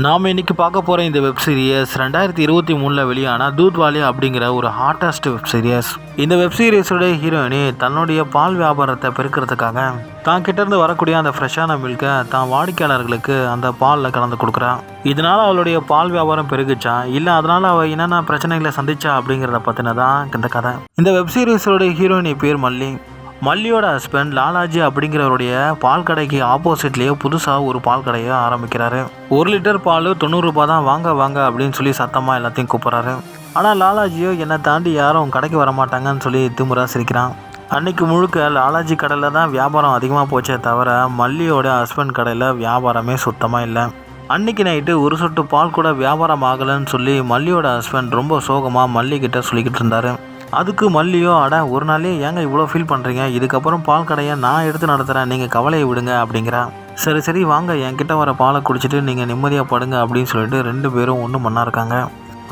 நாம் இன்னைக்கு பார்க்க போகிற இந்த வெப் சீரிஸ் 2023 வெளியான தூத்வாலி அப்படிங்கிற ஒரு ஹாட்டஸ்ட் வெப் சீரிஸ். இந்த வெப் சீரிஸோட ஹீரோயினி தன்னுடைய பால் வியாபாரத்தை பெருக்கிறதுக்காக தான் கிட்டேருந்து வரக்கூடிய அந்த ஃப்ரெஷ்ஷான மில்கை தான் வாடிக்கையாளர்களுக்கு அந்த பாலில் கலந்து கொடுக்குறான். இதனால் அவளுடைய பால் வியாபாரம் பெருகுச்சா இல்லை அதனால் அவள் என்னென்ன பிரச்சனைகளை சந்திச்சா அப்படிங்கிறத பற்றினதான் இந்த கதை. இந்த வெப் சீரிஸோட ஹீரோயினி பேர் மல்லி. மல்லியோட ஹஸ்பண்ட் லாலாஜி அப்படிங்கிறவருடைய பால் கடைக்கு ஆப்போசிட்லேயே புதுசாக ஒரு பால் கடையை ஆரம்பிக்கிறாரு. 1 லிட்டர் பால் 90 ரூபாய் தான், வாங்க வாங்க அப்படின்னு சொல்லி சத்தமாக எல்லாத்தையும் கூப்பிட்றாரு. ஆனால் லாலாஜியோ என்னை தாண்டி யாரும் கடைக்கு வரமாட்டாங்கன்னு சொல்லி திமுறா சிரிக்கிறான். அன்னைக்கு முழுக்க லாலாஜி கடையில் தான் வியாபாரம் அதிகமாக போச்சே தவிர மல்லியோட ஹஸ்பண்ட் கடையில் வியாபாரமே சுத்தமாக இல்லை. அன்னைக்கு நைட்டு ஒரு சொட்டு பால் கூட வியாபாரம் ஆகலைன்னு சொல்லி மல்லியோட ஹஸ்பண்ட் ரொம்ப சோகமாக மல்லிக்கிட்ட சொல்லிக்கிட்டு இருந்தார். அதுக்கு மல்லியோ, அட ஒரு நாளே ஏங்க இவ்வளோ ஃபீல் பண்ணுறீங்க, இதுக்கப்புறம் பால் கடையை நான் எடுத்து நடத்துகிறேன், நீங்கள் கவலையை விடுங்க அப்படிங்கிறா. சரி சரி வாங்க என்கிட்ட வர பாலை குடிச்சிட்டு நீங்கள் நிம்மதியாக படுங்க அப்படின்னு சொல்லிட்டு 2 பேரும் ஒன்று மண்ணா இருக்காங்க.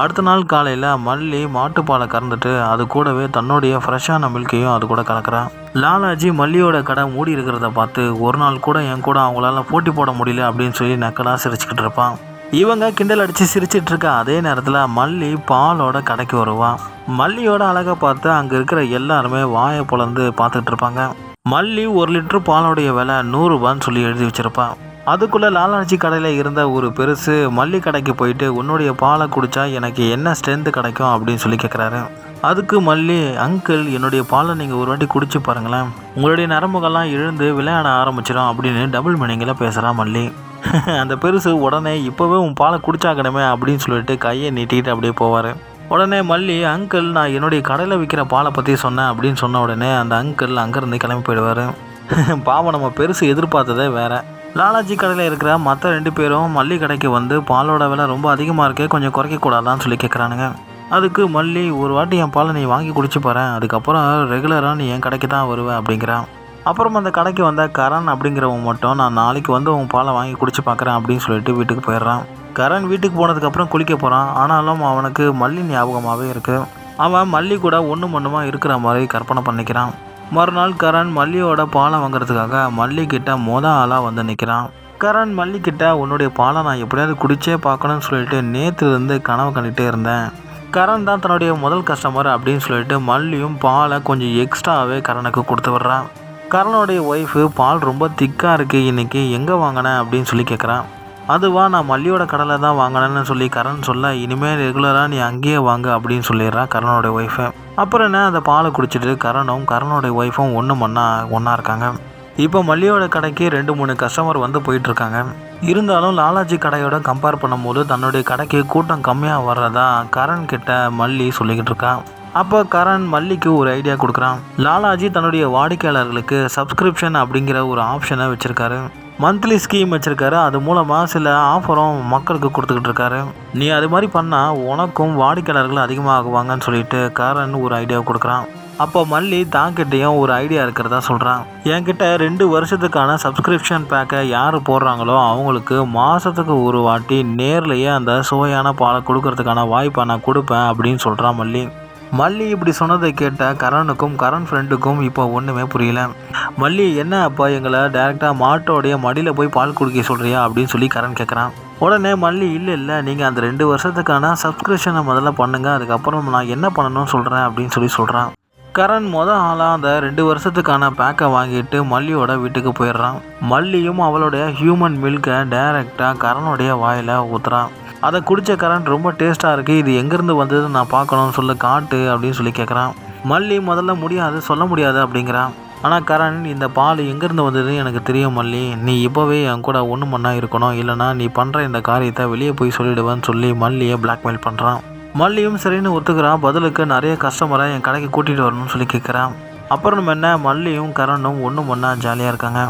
அடுத்த நாள் காலையில் மல்லி மாட்டுப்பாலை கறந்துட்டு அது கூடவே தன்னுடைய ஃப்ரெஷ்ஷான மில்கையும் அது கூட கலக்கிறான். லாலாஜி மல்லியோட கடை மூடி இருக்கிறத பார்த்து ஒரு நாள் கூட என் கூட அவங்களால போட்டி போட முடியல அப்படின்னு சொல்லி நக்கலாக சிரிச்சுக்கிட்டு இருப்பான். இவங்க கிண்டல் அடித்து சிரிச்சிட்டு இருக்க அதே நேரத்தில் மல்லி பாலோட கடைக்கு வருவான். மல்லியோட அழகை பார்த்து அங்கே இருக்கிற எல்லாருமே வாயை பொளந்து பார்த்துட்டு இருப்பாங்க. மல்லி 1 லிட்டர் பாலோடைய விலை 100 ரூபான்னு சொல்லி எழுதி வச்சிருப்பான். அதுக்குள்ளே லாலாஜி கடையில் இருந்த ஒரு பெருசு மல்லி கடைக்கு போயிட்டு உன்னுடைய பாலை குடித்தா எனக்கு என்ன ஸ்ட்ரென்த்து கிடைக்கும் அப்படின்னு சொல்லி கேட்குறாரு. அதுக்கு மல்லி, அங்கிள் என்னுடைய பாலை நீங்கள் ஒரு வாட்டி குடிச்சு பாருங்களேன், உங்களுடைய நரம்புகள்லாம் எழுந்து விளையாட ஆரம்பிச்சிடும் அப்படின்னு டபுள் மீனிங்கில் பேசுகிறான் மல்லி. அந்த பெருசு உடனே இப்போவே உன் பாலை குடிச்சாக்கணுமே அப்படின்னு சொல்லிட்டு கையை நீட்டிக்கிட்டு அப்படியே போவார். உடனே மல்லி, அங்கிள் நான் என்னுடைய கடையில் விற்கிற பாலை பற்றி சொன்னேன் அப்படின்னு சொன்ன உடனே அந்த அங்கிள் அங்கேருந்து கிளம்பி போயிடுவார். பாவம் நம்ம பெருசு எதிர்பார்த்ததே வேறு. லாலாஜி கடையில் இருக்கிற மற்ற 2 பேரும் மல்லி கடைக்கு வந்து பாலோட விலை ரொம்ப அதிகமாக இருக்கே, கொஞ்சம் குறைக்கக்கூடாதான்னு சொல்லி கேட்குறானுங்க. அதுக்கு மல்லி, ஒரு வாட்டி என் பாலை நீ வாங்கி குடிச்சு பாரு, அதுக்கப்புறம் ரெகுலராக நீ என் கடைக்கு தான் வருவேன் அப்படிங்கிறான். அப்புறம் அந்த கடைக்கு வந்த கரண் அப்படிங்கிறவன் மட்டும் நான் நாளைக்கு வந்து உன் பாலை வாங்கி குடிச்சு பார்க்குறேன் அப்படின்னு சொல்லிட்டு வீட்டுக்கு போயிடுறான். கரண் வீட்டுக்கு போனதுக்கப்புறம் குளிக்க போகிறான். ஆனாலும் அவனுக்கு மல்லி ஞாபகமாகவே இருக்குது. அவன் மல்லி கூட ஒன்றுமா இருக்கிற மாதிரி கற்பனை பண்ணிக்கிறான். மறுநாள் கரண் மல்லியோட பாலை வாங்குறதுக்காக மல்லிக்கிட்ட ஆளாக வந்து நிற்கிறான். கரண் மல்லிக்கிட்ட உன்னுடைய பாலை நான் எப்படியாவது குடிச்சே பார்க்கணும்னு சொல்லிட்டு நேற்றுலேருந்து கனவு கண்டுகிட்டே இருந்தேன். கரண் தான் தன்னுடைய முதல் கஸ்டமர் அப்படின்னு சொல்லிட்டு மல்லியும் பாலை கொஞ்சம் எக்ஸ்ட்ராவே கரனுக்கு கொடுத்து விட்றான். கரனுடைய ஒய்ஃபு, பால் ரொம்ப திக்காக இருக்குது, இன்றைக்கி எங்கே வாங்கினேன் அப்படின்னு சொல்லி கேட்குறான். அதுவா, நான் மல்லியோட கடையில் தான் வாங்கினேன்னு சொல்லி கரண் சொல்ல, இனிமேல் ரெகுலராக நீ அங்கேயே வாங்க அப்படின்னு சொல்லிடுறான் கரனுடைய ஒய்ஃபு. அப்புறம் என்ன, அந்த பாலை குடிச்சிட்டு கரனுடைய ஒய்ஃபும் ஒன்றா இருக்காங்க. இப்போ மல்லியோட கடைக்கு 2-3 கஸ்டமர் வந்து போயிட்டுருக்காங்க. இருந்தாலும் லாலாஜி கடையோட கம்பேர் பண்ணும்போது தன்னுடைய கடைக்கு கூட்டம் கம்மியாக வர்றதா கரண் கிட்ட மல்லி சொல்லிக்கிட்டு இருக்கான். அப்போ கரண் மல்லிக்கு ஒரு ஐடியா கொடுக்குறான். லாலாஜி தன்னுடைய வாடிக்கையாளர்களுக்கு சப்ஸ்கிரிப்ஷன் அப்படிங்கிற ஒரு ஆப்ஷனை வச்சுருக்காரு. மந்த்லி ஸ்கீம் வச்சுருக்காரு. அது மூலமாக சில ஆஃபரும் மக்களுக்கு கொடுத்துக்கிட்டு இருக்காரு. நீ அது மாதிரி பண்ணால் உனக்கும் வாடிக்கையாளர்கள் அதிகமாகுவாங்கன்னு சொல்லிட்டு கரண் ஒரு ஐடியா கொடுக்குறான். அப்போ மல்லி தாங்கிட்டையும் ஒரு ஐடியா இருக்கிறதா சொல்கிறான். என்கிட்ட 2 வருஷத்துக்கான சப்ஸ்கிரிப்ஷன் பேக்கை யார் போடுறாங்களோ அவங்களுக்கு மாதத்துக்கு ஒரு வாட்டி நேர்லேயே அந்த சுவையான பாலை கொடுக்கறதுக்கான வாய்ப்பை நான் கொடுப்பேன் அப்படின்னு சொல்கிறான் மல்லி. மல்லி இப்படி சொன்னதை கேட்ட கரனுக்கும் கரண் ஃப்ரெண்டுக்கும் இப்போ ஒன்றுமே புரியல. மல்லி, என்ன அப்போ எங்களை டைரெக்டாக மாட்டோடைய மடியில் போய் பால் குடிக்க சொல்கிறியா அப்படின்னு சொல்லி கரண் கேட்குறான். உடனே மல்லி, இல்லை நீங்கள் அந்த 2 வருஷத்துக்கான சப்ஸ்கிரிப்ஷனை முதல்ல பண்ணுங்கள், அதுக்கப்புறம் நான் என்ன பண்ணணும்னு சொல்கிறேன் அப்படின்னு சொல்கிறான். கரண் ஆளாக அந்த 2 வருஷத்துக்கான பேக்கை வாங்கிட்டு மல்லியோட வீட்டுக்கு போயிடுறான். மல்லியும் அவளுடைய ஹியூமன் மில்கை டைரெக்டாக கரனுடைய வாயில் ஊற்றுறான். அதை குடித்த கரண் ரொம்ப டேஸ்ட்டாக இருக்குது, இது எங்கேருந்து வந்தது நான் பார்க்கணும்னு சொல்லி காட்டு அப்படின்னு சொல்லி கேட்குறான். மல்லி முதல்ல முடியாது, சொல்ல முடியாது அப்படிங்கிறான். ஆனால் கரண், இந்த பால் எங்கேருந்து வந்ததுன்னு எனக்கு தெரியும் மல்லி, நீ இப்போவே என் கூட ஒன்று இருக்கணும், இல்லைனா நீ பண்ணுற இந்த காரியத்தை வெளியே போய் சொல்லிடுவேன்னு சொல்லி மல்லியை பிளாக்மெயில் பண்ணுறான். மல்லியும் சரின்னு ஒத்துக்கிறான். பதிலுக்கு நிறைய கஸ்டமரை என் கடைக்கு கூட்டிகிட்டு வரணும்னு சொல்லி கேட்குறான். அப்புறம் என்ன, மல்லியும் கரணும் ஒன்று ஜாலியாக இருக்காங்க.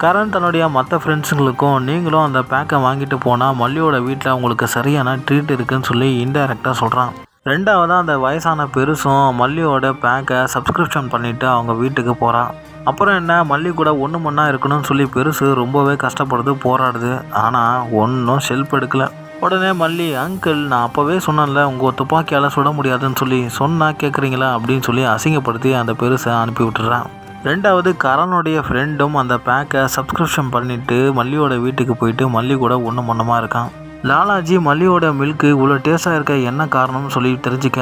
கரண் தன்னுடைய மற்ற ஃப்ரெண்ட்ஸுங்களுக்கும் நீங்களும் அந்த பேக்கை வாங்கிட்டு போனால் மல்லியோட வீட்டில் உங்களுக்கு சரியான ட்ரீட் இருக்குதுன்னு சொல்லி இன்டைரக்டாக சொல்கிறான். 2வதாக அந்த வயசான பெருசும் மல்லியோட பேக்கை சப்ஸ்கிரிப்ஷன் பண்ணிவிட்டு அவங்க வீட்டுக்கு போகிறான். அப்புறம் என்ன, மல்லி கூட ஒன்று இருக்கணும்னு சொல்லி பெருசு ரொம்பவே கஷ்டப்படுது, போராடுது. ஆனால் ஒன்றும் ஷெல்ப் எடுக்கலை. உடனே மல்லி, அங்கிள் நான் அப்போவே சொன்னேன்ல உங்கள் துப்பாக்கியால் சுட முடியாதுன்னு சொல்லி, சொன்னால் கேட்குறீங்களா அப்படின்னு சொல்லி அசிங்கப்படுத்தி அந்த பெருசை அனுப்பி விட்டுறான். 2வது கரனுடைய ஃப்ரெண்டும் அந்த பேக்கை சப்ஸ்கிரிப்ஷன் பண்ணிவிட்டு மல்லியோட வீட்டுக்கு போயிட்டு மல்லி கூட ஒன்று இருக்கான். லாலாஜி மல்லியோட மில்க்கு இவ்வளோ டேஸ்டாக இருக்க என்ன காரணம்னு சொல்லி தெரிஞ்சுக்க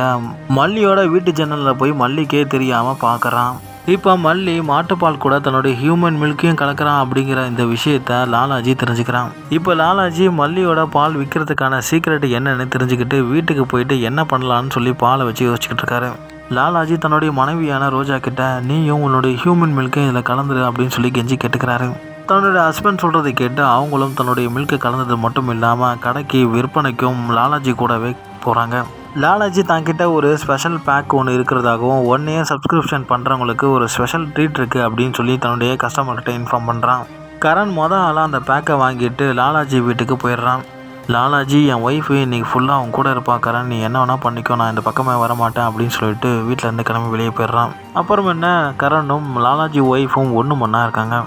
மல்லியோட வீட்டு ஜன்னலில் போய் மல்லிக்கே தெரியாமல் பார்க்குறான். இப்போ மல்லி மாட்டுப்பால் கூட தன்னுடைய ஹியூமன் மில்க்கையும் கலக்கிறான் அப்படிங்கிற இந்த விஷயத்த லாலாஜி தெரிஞ்சுக்கிறான். இப்போ லாலாஜி மல்லியோட பால் விற்கிறதுக்கான சீக்ரெட் என்னன்னு தெரிஞ்சுக்கிட்டு வீட்டுக்கு போயிட்டு என்ன பண்ணலான்னு சொல்லி பாலை வச்சு யோசிச்சுக்கிட்டு இருக்காரு. லாலாஜி தன்னுடைய மனைவியான ரோஜா கிட்ட நீயும் உன்னுடைய ஹியூமன் மில்க்கையும் இதில் கலந்துரு அப்படின்னு சொல்லி கெஞ்சி கேட்டுக்கிறாரு. தன்னுடைய ஹஸ்பண்ட் சொல்கிறதை கேட்டு அவங்களும் தன்னுடைய மில்கை கலந்தது மட்டும் இல்லாமல் கடைக்கு விற்பனைக்கும் லாலாஜி கூடவே போகிறாங்க. லாலாஜி தங்கிட்ட ஒரு ஸ்பெஷல் பேக் ஒன்று இருக்கிறதாகவும் 1 year சப்ஸ்கிரிப்ஷன் பண்ணுறவங்களுக்கு ஒரு ஸ்பெஷல் ட்ரீட் இருக்குது அப்படின்னு சொல்லி தன்னுடைய கஸ்டமர்கிட்ட இன்ஃபார்ம் பண்ணுறான். கரண் ஆளாக அந்த பேக்கை வாங்கிட்டு லாலாஜி வீட்டுக்கு போயிடுறான். லாலாஜி என் ஒய்ஃபு இன்றைக்கி ஃபுல்லாக அவங்க கூட இருப்பா கரண், நீ என்ன வேணால் பண்ணிக்கோ, நான் இந்த பக்கமே வரமாட்டேன் அப்படின்னு சொல்லிட்டு வீட்டில் இருந்து கிளம்பி வெளியே போயிடுறான். அப்புறம் என்ன கரணும் லாலாஜி ஒய்ஃபும் ஒன்று மண்ணா இருக்காங்க.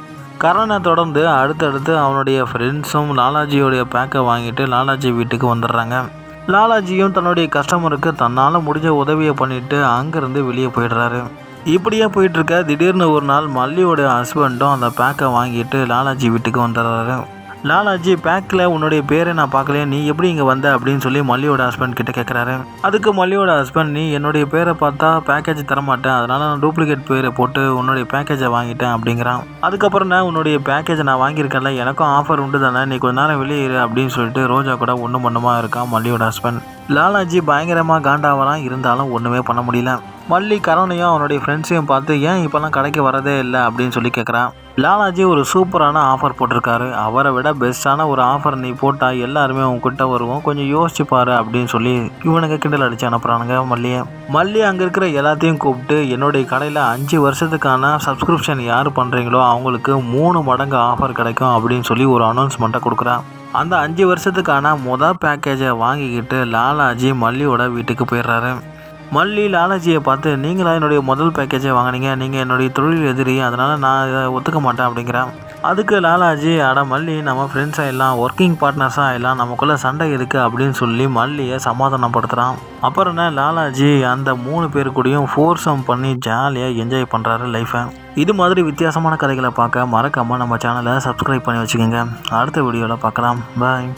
கரனை தொடர்ந்து அடுத்தடுத்து அவனுடைய ஃப்ரெண்ட்ஸும் லாலாஜியோடைய பேக்கை வாங்கிட்டு லாலாஜி வீட்டுக்கு வந்துடுறாங்க. லாலாஜியும் தன்னுடைய கஸ்டமருக்கு தன்னால் முடிஞ்ச உதவியை பண்ணிவிட்டு அங்கேருந்து வெளியே போயிடுறாரு. இப்படியே போயிட்டுருக்க திடீர்னு ஒரு நாள் மல்லியோடைய ஹஸ்பண்டும் அந்த பேக்கை வாங்கிட்டு லாலாஜி வீட்டுக்கு வந்துடுறாரு. லாலாஜி பேக்கில் உன்னுடைய பேரை நான் பார்க்கலையே, நீ எப்படி இங்கே வந்த அப்படின்னு சொல்லி மல்லியோட ஹஸ்பண்ட் கிட்ட கேட்குறாரு. அதுக்கு மல்லியோட ஹஸ்பண்ட் நீ என்னுடைய பேரை பார்த்தா பேக்கேஜ் தரமாட்டேன், அதனால் நான் டூப்ளிகேட் பேரை போட்டு உன்னுடைய பேக்கேஜை வாங்கிட்டேன் அப்படிங்கிறான். அதுக்கப்புறம் நான் உன்னுடைய பேக்கேஜை நான் வாங்கியிருக்கேன்ல, எனக்கும் ஆஃபர் உண்டு தானே, நீ கொஞ்ச நேரம் வெளியேறு அப்படின்னு சொல்லிட்டு ரோஜா கூட ஒன்று மண்ணுமாக இருக்கான் மல்லியோட ஹஸ்பண்ட். லாலாஜி பயங்கரமாக காண்டாவலாம், இருந்தாலும் ஒன்றுமே பண்ண முடியல. மல்லி கரணையும் அவனுடைய ஃப்ரெண்ட்ஸையும் பார்த்து ஏன் இப்போல்லாம் கடைக்கு வரதே இல்லை அப்படின்னு சொல்லி கேட்குறான். லாலாஜி ஒரு சூப்பரான ஆஃபர் போட்டிருக்காரு, அவரை விட பெஸ்ட்டான ஒரு ஆஃபர் நீ போட்டால் எல்லாருமே உங்ககிட்ட வருவோம், கொஞ்சம் யோசிச்சு பாரு அப்படின்னு சொல்லி இவனுங்க கிண்டல் அடித்து அனுப்புகிறானுங்க மல்லி அங்கே இருக்கிற எல்லாத்தையும் கூப்பிட்டு என்னுடைய கடையில் 5 வருஷத்துக்கான சப்ஸ்கிரிப்ஷன் யார் பண்ணுறீங்களோ அவங்களுக்கு 3 மடங்கு ஆஃபர் கிடைக்கும் அப்படின்னு சொல்லி ஒரு அனௌன்ஸ்மெண்ட்டை கொடுக்குறான். அந்த 5 வருஷத்துக்கான பேக்கேஜை வாங்கிக்கிட்டு லாலாஜி மல்லியோட வீட்டுக்கு போயிடுறாரு. மல்லி லாலாஜியை பார்த்து நீங்களா என்னுடைய முதல் பேக்கேஜை வாங்கினீங்க, நீங்கள் என்னுடைய தொழில் எதிரி, அதனால் நான் இதை ஒத்துக்க மாட்டேன் அப்படிங்கிறேன். அதுக்கு லாலாஜி அட மல்லி நம்ம ஃப்ரெண்ட்ஸாக எல்லாம் ஒர்க்கிங் பார்ட்னர்ஸாக எல்லாம் நமக்குள்ளே சண்டை இருக்குது அப்படின்னு சொல்லி மல்லியை சமாதானப்படுத்துகிறான். அப்புறம் என்ன லாலாஜி அந்த 3 பேர் கூடயும் ஃபோர்ஸம் பண்ணி ஜாலியாக என்ஜாய் பண்ணுறாரு லைஃப்பை. இது மாதிரி வித்தியாசமான கதைகளை பார்க்க மறக்காமல் நம்ம சேனலை சப்ஸ்கிரைப் பண்ணி வச்சுக்கோங்க. அடுத்த வீடியோவில் பார்க்கலாம். பாய்.